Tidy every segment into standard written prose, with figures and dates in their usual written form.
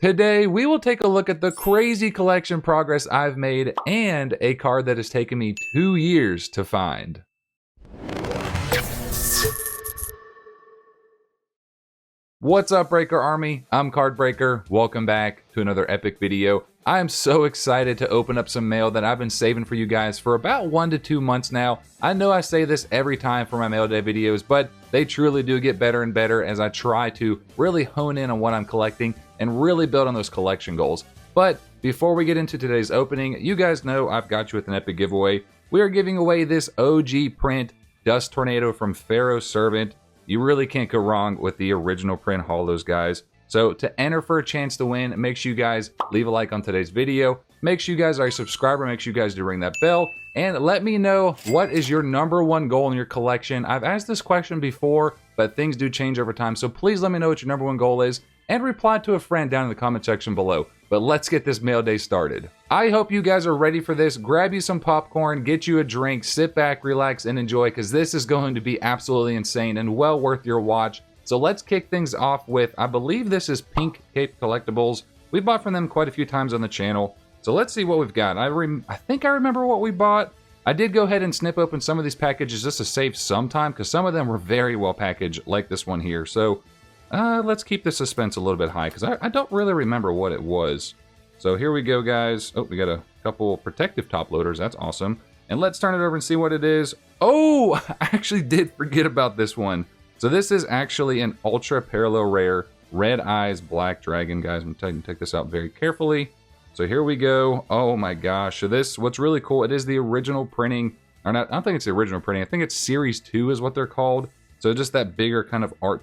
Today, we will take a look at the crazy collection progress I've made and a card that has taken me 2 years to find. What's up, Breaker Army? I'm CardBreaker. Welcome back to another epic video. I am so excited to open up some mail that I've been saving for you guys for about 1 to 2 months now. I know I say this every time for my mail day videos, but they truly do get better and better as I try to really hone in on what I'm collecting and really build on those collection goals. But before we get into today's opening, you guys know I've got you with an epic giveaway. We are giving away this OG print Dust Tornado from Pharaoh's Servant. You really can't go wrong with the original print holos, guys. So to enter for a chance to win, make sure you guys leave a like on today's video. Make sure you guys are a subscriber. Make sure you guys do ring that bell. And let me know, what is your #1 goal in your collection? I've asked this question before, but things do change over time. So please let me know what your #1 goal is and reply to a friend down in the comment section below. But let's get this mail day started. I hope you guys are ready for this. Grab you some popcorn, get you a drink, sit back, relax, and enjoy, because this is going to be absolutely insane and well worth your watch. So let's kick things off with, I believe this is Pink Cape Collectibles. We bought from them quite a few times on the channel. So let's see what we've got. I think I remember what we bought. I did go ahead and snip open some of these packages just to save some time, because some of them were very well packaged, like this one here. So let's keep the suspense a little bit high, because I don't really remember what it was. So here we go, guys. Oh, we got a couple protective top loaders. That's awesome. And let's turn it over and see what it is. Oh, I actually did forget about this one. So this is actually an ultra parallel rare Red Eyes Black Dragon, guys. I'm going to take this out very carefully. So here we go. Oh my gosh. So this, what's really cool, it is the original printing, or not, I don't think it's the original printing. I think it's Series 2 is what they're called. So just that bigger kind of art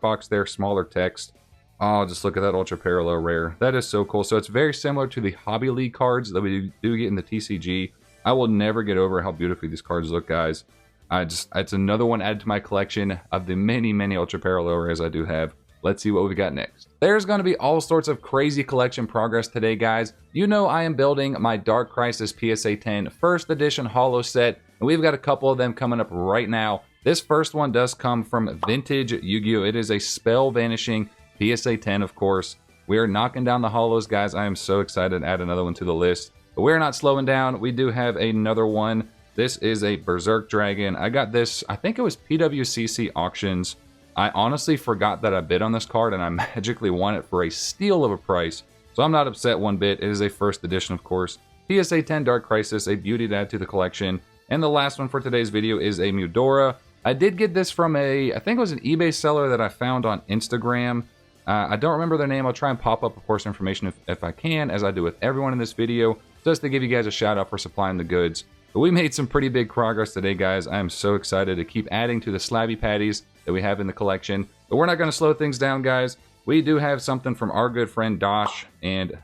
box there, smaller text. Oh, just look at that ultra parallel rare. That is so cool. So it's very similar to the Hobby League cards that we do get in the TCG. I will never get over how beautifully these cards look, guys. It's another one added to my collection of the many ultra parallel rares I do have. Let's see what we got next. There's going to be all sorts of crazy collection progress today, guys. You know I am building my Dark Crisis PSA 10 first edition holo set, and we've got a couple of them coming up right now. This first one does come from Vintage Yugioh. It is a spell vanishing PSA 10, of course. We are knocking down the holos, guys. I am so excited to add another one to the list. But we're not slowing down. We do have another one. This is a Berserk Dragon. I got this, I think it was PWCC auctions. I honestly forgot that I bid on this card, and I magically won it for a steal of a price. So I'm not upset one bit. It is a first edition, of course. PSA 10 Dark Crisis, a beauty to add to the collection. And the last one for today's video is a Mudora. I did get this from I think it was an eBay seller that I found on Instagram. I don't remember their name. I'll try and pop up, of course, information if I can, as I do with everyone in this video, just to give you guys a shout out for supplying the goods. But we made some pretty big progress today, guys. I am so excited to keep adding to the slabby patties that we have in the collection. But we're not going to slow things down, guys. We do have something from our good friend Dosh, and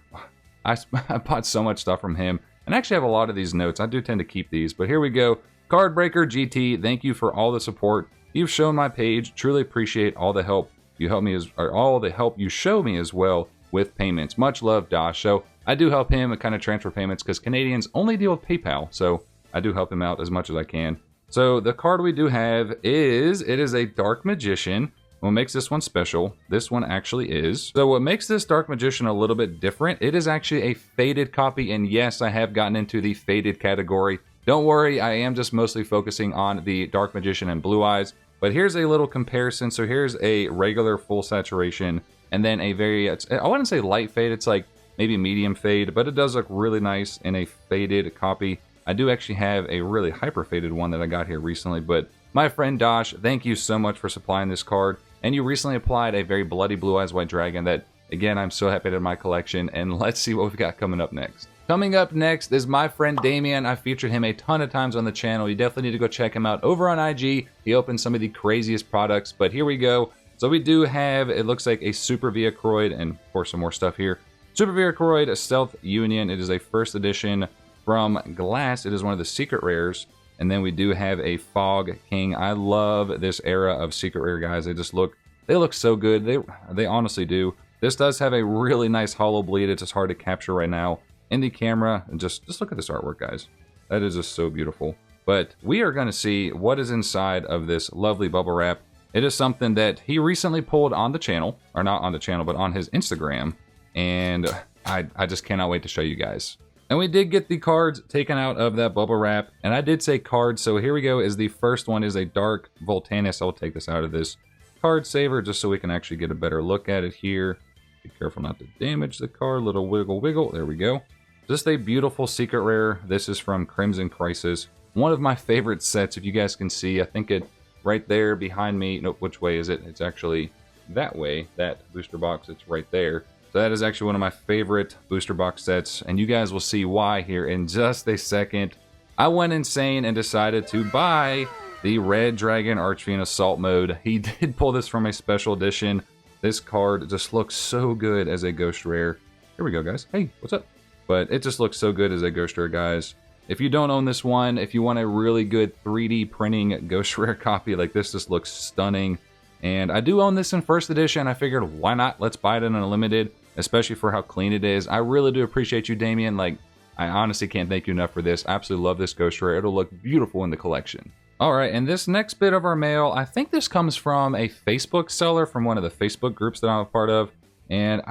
I bought so much stuff from him. And I actually have a lot of these notes. I do tend to keep these, but here we go. CardBreakerGT, thank you for all the support you've shown my page. Truly appreciate all the help you help me, all the help you show me as well with payments. Much love, Dosh. So I do help him kind of transfer payments, because Canadians only deal with PayPal. So I do help him out as much as I can. So the card we do have is, it is a Dark Magician. What makes this one special, this one actually is. So what makes this Dark Magician a little bit different, it is actually a faded copy. And yes, I have gotten into the faded category. Don't worry, I am just mostly focusing on the Dark Magician and Blue Eyes. But here's a little comparison. So here's a regular full saturation, and then a very, I wouldn't say light fade, it's like maybe medium fade, but it does look really nice in a faded copy. I do actually have a really hyper faded one that I got here recently, but my friend Dosh, thank you so much for supplying this card. And you recently applied a very bloody Blue Eyes White Dragon that, again, I'm so happy to have in my collection. And let's see what we've got coming up next. Coming up next is my friend Damien. I featured him a ton of times on the channel. You definitely need to go check him out over on IG. He opens some of the craziest products, but here we go. So we do have, it looks like a Super Viacroid, and of course some more stuff here. Super Viacroid Stealth Union. It is a first edition from Glass. It is one of the secret rares. And then we do have a Fog King. I love this era of secret rare, guys. They look so good. They honestly do. This does have a really nice hollow bleed. It's just hard to capture right now in the camera. And just look at this artwork, guys. That is just so beautiful. But we are going to see what is inside of this lovely bubble wrap. It is something that he recently pulled on the channel, or not on the channel, but on his Instagram. and I just cannot wait to show you guys. And we did get the cards taken out of that bubble wrap, and I did say cards, so here we go. Is the first one is a Dark Voltanus. I'll take this out of this card saver just so we can actually get a better look at it here. Be careful not to damage the card. Little wiggle wiggle. There we go. Just a beautiful secret rare. This is from Crimson Crisis. One of my favorite sets, if you guys can see. I think it right there behind me. Nope, which way is it? It's actually that way. That booster box, it's right there. So that is actually one of my favorite booster box sets, and you guys will see why here in just a second. I went insane and decided to buy the Red Dragon Archfiend Assault Mode. He did pull this from a special edition. This card just looks so good as a Ghost Rare. Here we go, guys. Hey, what's up? But it just looks so good as a Ghost Rare, guys. If you don't own this one, if you want a really good 3D printing Ghost Rare copy, like this just looks stunning. And I do own this in first edition. I figured, why not? Let's buy it in Unlimited, especially for how clean it is. I really do appreciate you, Damien. Like, I honestly can't thank you enough for this. I absolutely love this Ghost Rare. It'll look beautiful in the collection. All right, and this next bit of our mail, I think this comes from a Facebook seller from one of the Facebook groups that I'm a part of. And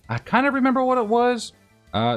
I kind of remember what it was.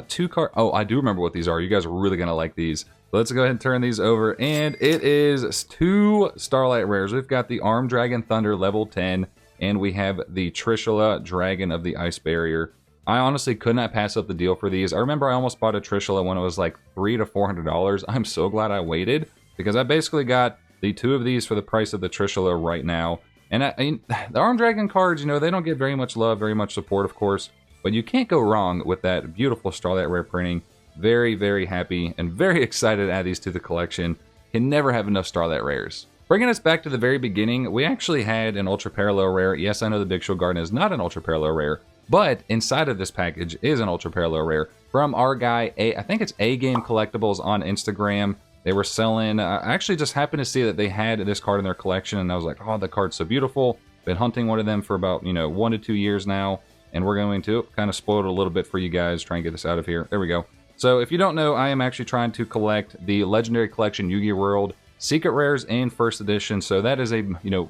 Two cards. Oh, I do remember what these are. You guys are really going to like these. Let's go ahead and turn these over. And it is 2 Starlight rares. We've got the Armed Dragon Thunder level 10. And we have the Trishula Dragon of the Ice Barrier. I honestly could not pass up the deal for these. I remember I almost bought a Trishula when it was like $300 to $400. I'm so glad I waited, because I basically got the 2 of these for the price of the Trishula right now. And I mean, the Armed Dragon cards, you know, they don't get very much love, very much support, of course. But you can't go wrong with that beautiful Starlight rare printing. Very, very happy and very excited to add these to the collection. Can never have enough Starlight rares. Bringing us back to the very beginning, we actually had an Ultra Parallel rare. Yes, I know the Big Shield Garden is not an Ultra Parallel rare, but inside of this package is an Ultra Parallel rare from our guy, I think it's A Game Collectibles on Instagram. They were selling, I actually just happened to see that they had this card in their collection, and I was like, oh, the card's so beautiful. Been hunting one of them for about, 1 to 2 years now, and we're going to kind of spoil it a little bit for you guys, try and get this out of here. There we go. So if you don't know, I am actually trying to collect the Legendary Collection Yugi World Secret Rares in first edition, so that is a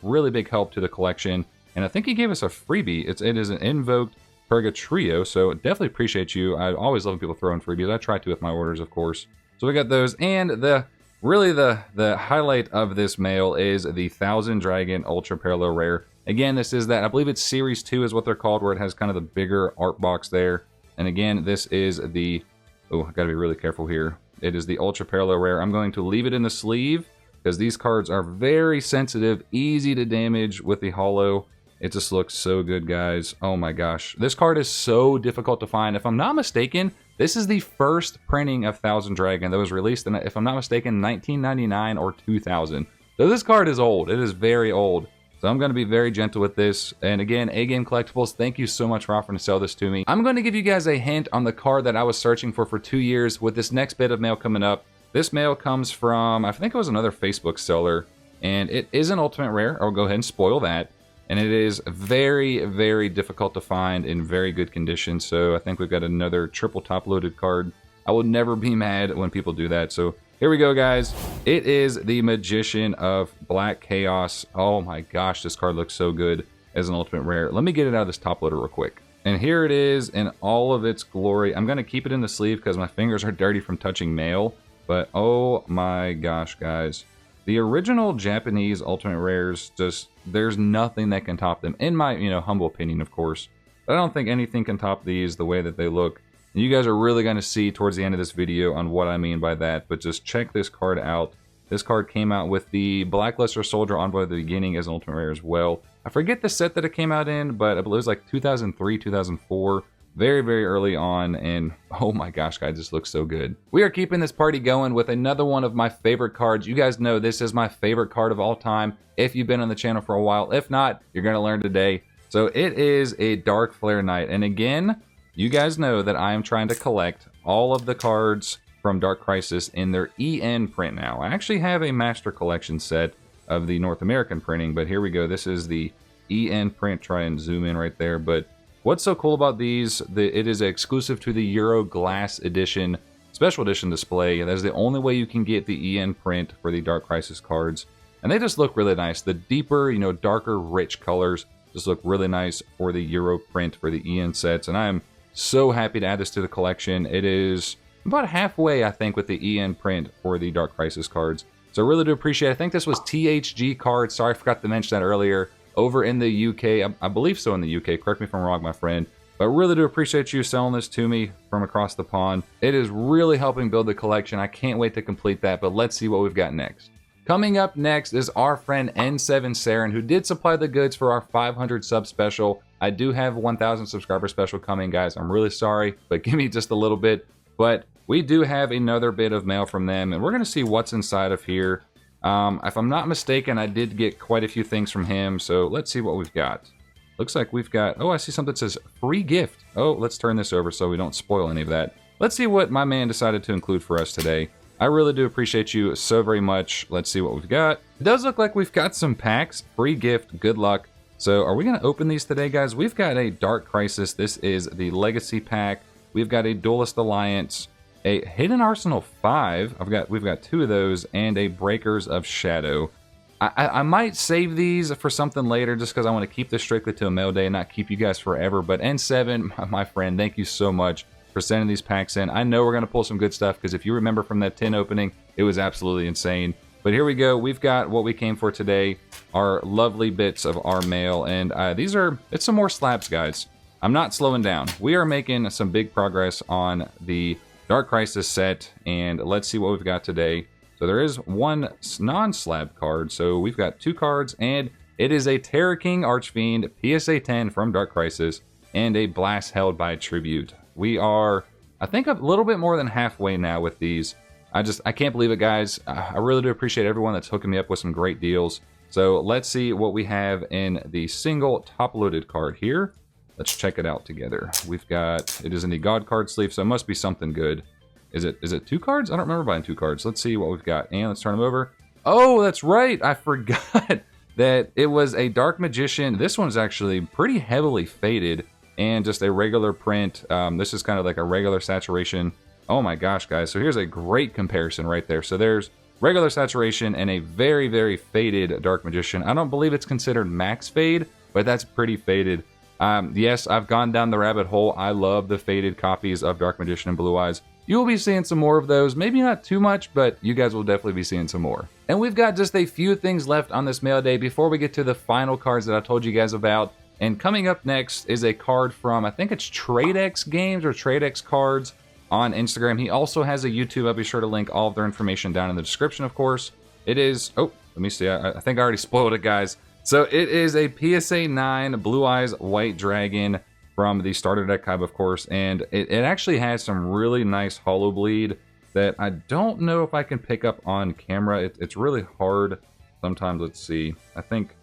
really big help to the collection. And I think he gave us a freebie. It is an Invoked Purgatrio, so definitely appreciate you. I always love when people throw in freebies. I try to with my orders, of course. So we got those, and the highlight of this mail is the Thousand Dragon Ultra Parallel Rare. Again, this is that, I believe it's Series 2 is what they're called, where it has kind of the bigger art box there. And again, this is the, oh, I gotta be really careful here. It is the Ultra Parallel Rare. I'm going to leave it in the sleeve, because these cards are very sensitive, easy to damage with the holo. It just looks so good, guys. Oh my gosh. This card is so difficult to find. If I'm not mistaken, this is the first printing of Thousand Dragon that was released in, if I'm not mistaken, 1999 or 2000. So this card is old. It is very old. So I'm going to be very gentle with this. And again, A Game Collectibles, thank you so much for offering to sell this to me. I'm going to give you guys a hint on the card that I was searching for 2 years with this next bit of mail coming up. This mail comes from, I think it was another Facebook seller, and it is an Ultimate Rare. I'll go ahead and spoil that. And it is very, very difficult to find in very good condition. So I think we've got another triple top-loaded card. I will never be mad when people do that. So here we go, guys. It is the Magician of Black Chaos. Oh my gosh, this card looks so good as an Ultimate Rare. Let me get it out of this top loader real quick. And here it is in all of its glory. I'm going to keep it in the sleeve because my fingers are dirty from touching mail. But oh my gosh, guys. The original Japanese Ultimate Rares, just, there's nothing that can top them. In my, humble opinion, of course. But I don't think anything can top these the way that they look. And you guys are really going to see towards the end of this video on what I mean by that. But just check this card out. This card came out with the Blackluster Soldier Envoy at the beginning as an Ultimate Rare as well. I forget the set that it came out in, but I believe it was like 2003, 2004. Very, very early on, and oh my gosh, guys, this looks so good. We are keeping this party going with another one of my favorite cards. You guys know this is my favorite card of all time, if you've been on the channel for a while. If not, you're going to learn today. So it is a Dark Flare Knight, and again, you guys know that I am trying to collect all of the cards from Dark Crisis in their EN print now. I actually have a Master Collection set of the North American printing, but here we go. This is the EN print. Try and zoom in right there, but what's so cool about these, it is exclusive to the Euro Glass Edition, Special Edition display. That is the only way you can get the EN print for the Dark Crisis cards. And they just look really nice. The deeper, darker, rich colors just look really nice for the Euro print for the EN sets. And I'm So happy to add this to the collection. It is about halfway, I think, with the EN print for the Dark Crisis cards. So I really do appreciate it. I think this was THG cards. Sorry, I forgot to mention that earlier. Over in the UK, I believe so in the UK. Correct me if I'm wrong, my friend. But I really do appreciate you selling this to me from across the pond. It is really helping build the collection. I can't wait to complete that, but let's see what we've got next. Coming up next is our friend N7 Saren, who did supply the goods for our 500 sub special. I do have 1,000 subscriber special coming, guys. I'm really sorry, but give me just a little bit. But we do have another bit of mail from them, and we're going to see what's inside of here. If I'm not mistaken, I did get quite a few things from him, so let's see what we've got. Looks like we've got, oh, I see something that says free gift. Oh, let's turn this over so we don't spoil any of that. Let's see what my man decided to include for us today. I really do appreciate you so very much. Let's see what we've got. It does look like we've got some packs. Free gift, good luck. So are we going to open these today, guys? We've got a Dark Crisis. This is the Legacy pack. We've got a Duelist Alliance, a Hidden Arsenal 5. We've got 2 of those, and a Breakers of Shadow. I might save these for something later just because I want to keep this strictly to a mail day and not keep you guys forever. But N7, my friend, thank you so much for sending these packs in. I know we're going to pull some good stuff because if you remember from that 10 opening, it was absolutely insane. But here we go. We've got what we came for today, our lovely bits of our mail. And it's some more slabs, guys. I'm not slowing down. We are making some big progress on the Dark Crisis set. And let's see what we've got today. So there is one non-slab card. So we've got 2 cards, and it is a Terror King Archfiend PSA 10 from Dark Crisis and a Blast Held by Tribute. We are, I think, a little bit more than halfway now with these. I can't believe it, guys. I really do appreciate everyone that's hooking me up with some great deals. So let's see what we have in the single top-loaded card here. Let's check it out together. We've got, it is in the God card sleeve, so it must be something good. Is it 2 cards? I don't remember buying 2 cards. Let's see what we've got. And let's turn them over. Oh, that's right. I forgot that it was a Dark Magician. This one's actually pretty heavily faded and just a regular print. This is kind of like a regular saturation. Oh my gosh, guys. So here's a great comparison right there. So there's regular saturation and a very, very faded Dark Magician. I don't believe it's considered max fade, but that's pretty faded. Yes, I've gone down the rabbit hole. I love the faded copies of Dark Magician and Blue Eyes. You'll be seeing some more of those. Maybe not too much, but you guys will definitely be seeing some more. And we've got just a few things left on this mail day before we get to the final cards that I told you guys about. And coming up next is a card from, I think it's TradeX Games or TradeX Cards on Instagram. He also has a YouTube. I'll be sure to link all of their information down in the description, of course. It is, oh, let me see. I think I already spoiled it, guys. So it is a PSA 9 Blue Eyes White Dragon from the starter deck type, of course, and it actually has some really nice hollow bleed that I don't know if I can pick up on camera. It's really hard sometimes. Let's see. I think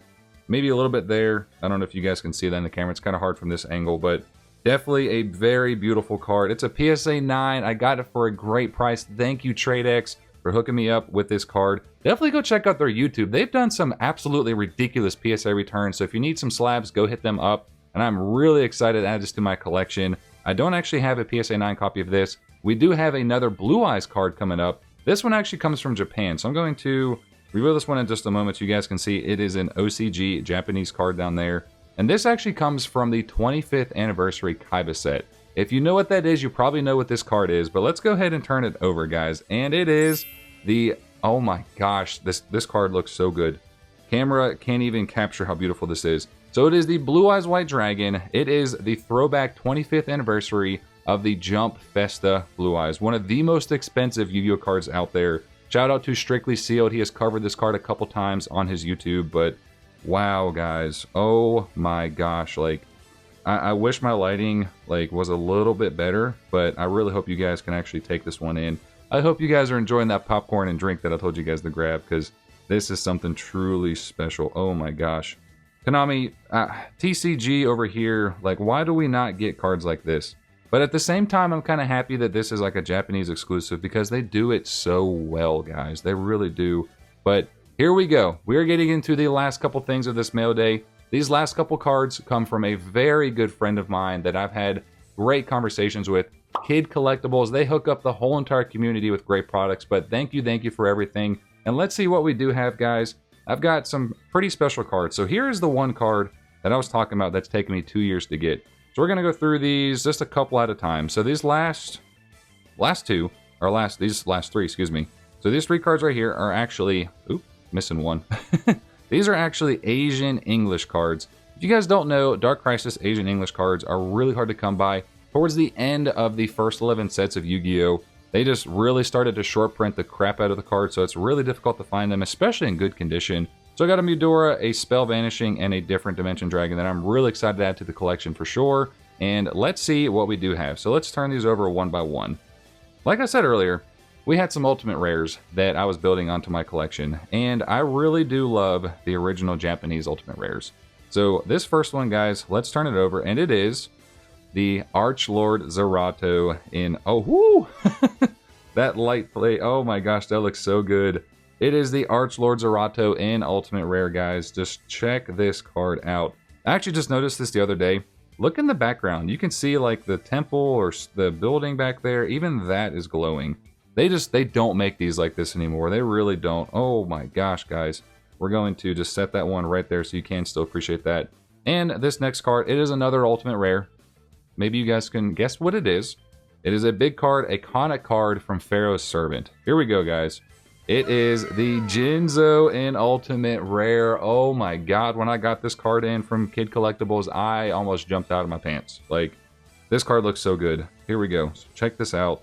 maybe a little bit there. I don't know if you guys can see that in the camera. It's kind of hard from this angle, but definitely a very beautiful card. It's a PSA 9. I got it for a great price. Thank you, TradeX, for hooking me up with this card. Definitely go check out their YouTube. They've done some absolutely ridiculous PSA returns, so if you need some slabs, go hit them up. And I'm really excited to add this to my collection. I don't actually have a PSA 9 copy of this. We do have another Blue Eyes card coming up. This one actually comes from Japan, so I'm going to reveal this one in just a moment so you guys can see. It is an OCG Japanese card down there. And this actually comes from the 25th anniversary Kaiba set. If you know what that is, you probably know what this card is, but let's go ahead and turn it over, guys. And it is the, oh my gosh, this card looks so good. Camera can't even capture how beautiful this is. So it is the Blue Eyes White Dragon. It is the throwback 25th anniversary of the Jump Festa Blue Eyes, one of the most expensive Yu-Gi-Oh cards out there. Shout out to Strictly Sealed. He has covered this card a couple times on his YouTube, but wow, guys. Oh my gosh. Like, I wish my lighting was a little bit better, but I really hope you guys can actually take this one in. I hope you guys are enjoying that popcorn and drink that I told you guys to grab, because this is something truly special. Oh my gosh. Konami, TCG over here, why do we not get cards like this? But at the same time, I'm kind of happy that this is like a Japanese exclusive because they do it so well, guys. They really do. But here we go. We are getting into the last couple things of this mail day. These last couple cards come from a very good friend of mine that I've had great conversations with. Kid Collectibles, they hook up the whole entire community with great products. But thank you for everything. And let's see what we do have, guys. I've got some pretty special cards. So here is the one card that I was talking about that's taken me 2 years to get. So we're going to go through these just a couple at a time. So these last three, excuse me. So these 3 cards right here are actually, oop, missing one. These are actually Asian English cards. If you guys don't know, Dark Crisis Asian English cards are really hard to come by. Towards the end of the first 11 sets of Yu-Gi-Oh, they just really started to short print the crap out of the cards, so it's really difficult to find them, especially in good condition. So I got a Mudora, a Spell Vanishing, and a Different Dimension Dragon that I'm really excited to add to the collection for sure. And let's see what we do have. So let's turn these over one by one. Like I said earlier, we had some Ultimate Rares that I was building onto my collection, and I really do love the original Japanese Ultimate Rares. So this first one, guys, let's turn it over, and it is the Archlord Zerato in, oh, whoo! That light plate, oh my gosh, that looks so good. It is the Archlord Zerato in Ultimate Rare, guys. Just check this card out. I actually just noticed this the other day. Look in the background. You can see like the temple or the building back there. Even that is glowing. They don't make these like this anymore. They really don't. Oh my gosh, guys. We're going to just set that one right there so you can still appreciate that. And this next card, it is another Ultimate Rare. Maybe you guys can guess what it is. It is a big card, a Conic card from Pharaoh's Servant. Here we go, guys. It is the Jinzo in Ultimate Rare. Oh my god, when I got this card in from Kid Collectibles, I almost jumped out of my pants. Like, this card looks so good. Here we go. So check this out.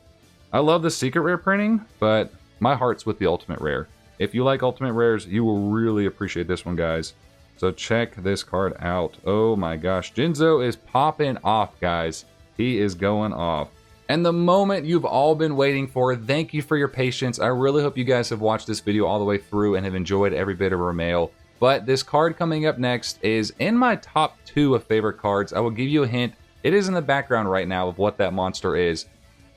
I love the Secret Rare printing, but my heart's with the Ultimate Rare. If you like Ultimate Rares, you will really appreciate this one, guys. So check this card out. Oh my gosh. Jinzo is popping off, guys. He is going off. And the moment you've all been waiting for, thank you for your patience. I really hope you guys have watched this video all the way through and have enjoyed every bit of our mail. But this card coming up next is in my top 2 of favorite cards. I will give you a hint. It is in the background right now of what that monster is.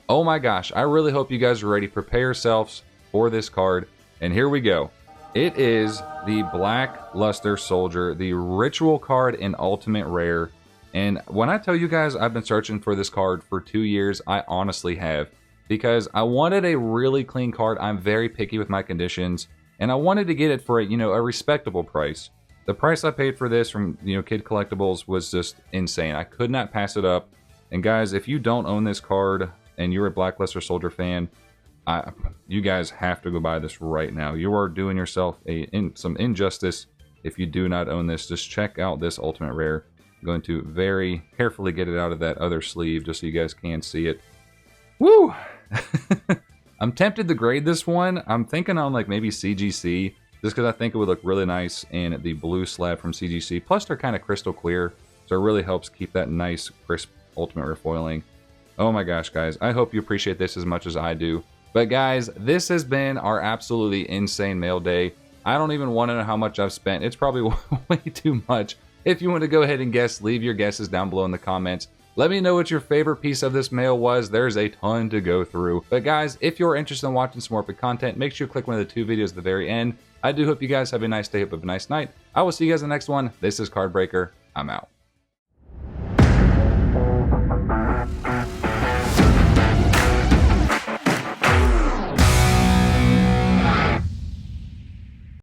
Oh my gosh, I really hope you guys are ready. Prepare yourselves for this card. And here we go. It is the Black Luster Soldier, the Ritual card in Ultimate Rare. And when I tell you guys I've been searching for this card for 2 years, I honestly have. Because I wanted a really clean card. I'm very picky with my conditions. And I wanted to get it for a respectable price. The price I paid for this from Kid Collectibles was just insane. I could not pass it up. And guys, if you don't own this card and you're a Black Luster Soldier fan, you guys have to go buy this right now. You are doing yourself some injustice if you do not own this. Just check out this Ultimate Rare. I'm going to very carefully get it out of that other sleeve just so you guys can see it. Woo! I'm tempted to grade this one. I'm thinking on like maybe CGC, just because I think it would look really nice in the blue slab from CGC. Plus they're kind of crystal clear, so it really helps keep that nice crisp Ultimate Rare foiling. Oh my gosh, guys. I hope you appreciate this as much as I do. But guys, this has been our absolutely insane mail day. I don't even want to know how much I've spent. It's probably way too much. If you want to go ahead and guess, leave your guesses down below in the comments. Let me know what your favorite piece of this mail was. There's a ton to go through. But guys, if you're interested in watching some more epic content, make sure you click one of the 2 videos at the very end. I do hope you guys have a nice day, hope you have a nice night. I will see you guys in the next one. This is CardBreaker. I'm out.